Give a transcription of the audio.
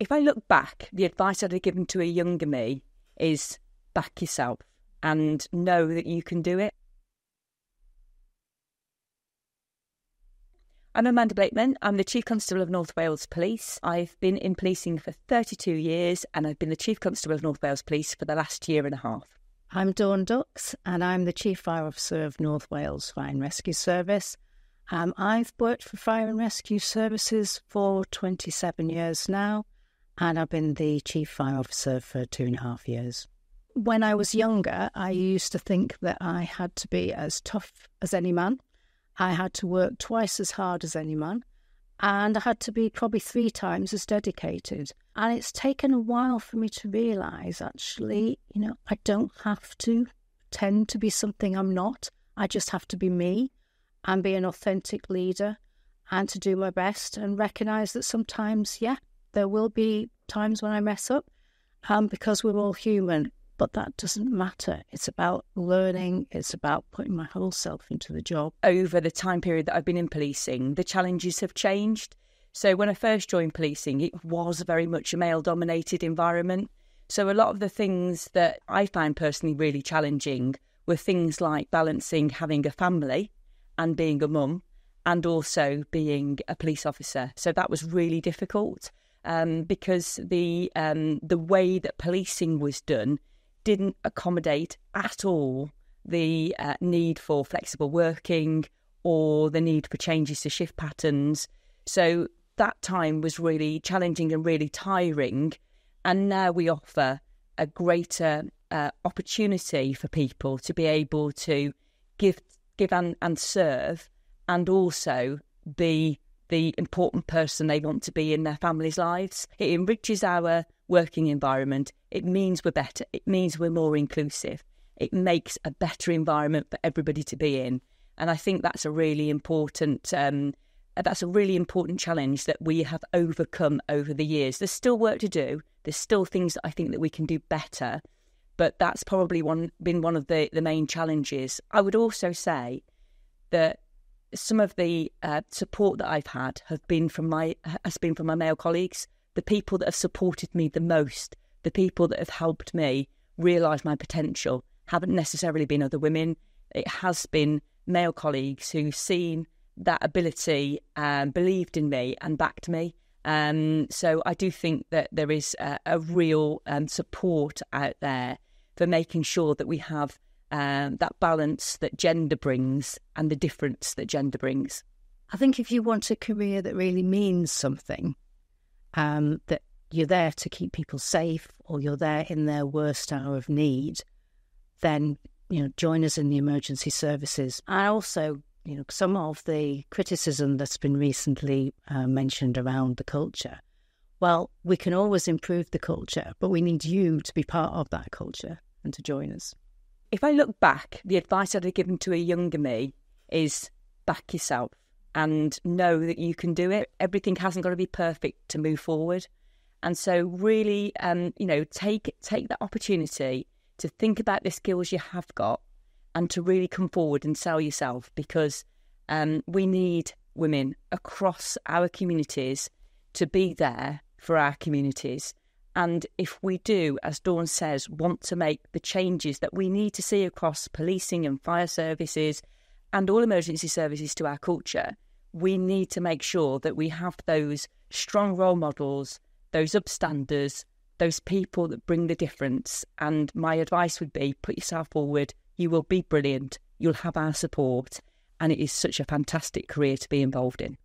If I look back, the advice I'd have given to a younger me is back yourself and know that you can do it. I'm Amanda Blakeman. I'm the Chief Constable of North Wales Police. I've been in policing for 32 years and I've been the Chief Constable of North Wales Police for the last year and a half. I'm Dawn Dux and I'm the Chief Fire Officer of North Wales Fire and Rescue Service. I've worked for Fire and Rescue Services for 27 years now and I've been the Chief Fire Officer for 2.5 years. When I was younger, I used to think that I had to be as tough as any man. I had to work twice as hard as any man, and I had to be probably 3 times as dedicated. And it's taken a while for me to realise, actually, I don't have to tend to be something I'm not. I just have to be me and be an authentic leader and to do my best and recognise that sometimes, there will be times when I mess up because we're all human. But that doesn't matter. It's about learning. It's about putting my whole self into the job. Over the time period that I've been in policing, the challenges have changed. So when I first joined policing, it was very much a male-dominated environment. So a lot of the things that I found personally really challenging were things like balancing having a family and being a mum and also being a police officer. So that was really difficult because the way that policing was done didn't accommodate at all the need for flexible working or the need for changes to shift patterns. So that time was really challenging and really tiring. And now we offer a greater opportunity for people to be able to give and serve and also be the important person they want to be in their families' lives. It enriches our working environment. It means we're better. It means we're more inclusive. It makes a better environment for everybody to be in. And I think that's a really important challenge that we have overcome over the years. There's still work to do. There's still things that I think that we can do better. But that's probably been one of the main challenges. I would also say that some of the support that I've had has been from my male colleagues, the people that have supported me the most, the people that have helped me realise my potential haven't necessarily been other women. It has been male colleagues who've seen that ability and believed in me and backed me. So I do think that there is a real support out there for making sure that we have that balance that gender brings and the difference that gender brings. I think if you want a career that really means something, that you're there to keep people safe or you're there in their worst hour of need, then, join us in the emergency services. And also, some of the criticism that's been recently mentioned around the culture, well, we can always improve the culture, but we need you to be part of that culture and to join us. If I look back, the advice I'd have given to a younger me is back yourself and know that you can do it. Everything hasn't got to be perfect to move forward. And so really, take that opportunity to think about the skills you have got and to really come forward and sell yourself, because we need women across our communities to be there for our communities. And if we do, as Dawn says, want to make the changes that we need to see across policing and fire services and all emergency services to our culture, we need to make sure that we have those strong role models, those upstanders, those people that bring the difference. And my advice would be, put yourself forward. You will be brilliant. You'll have our support. And it is such a fantastic career to be involved in.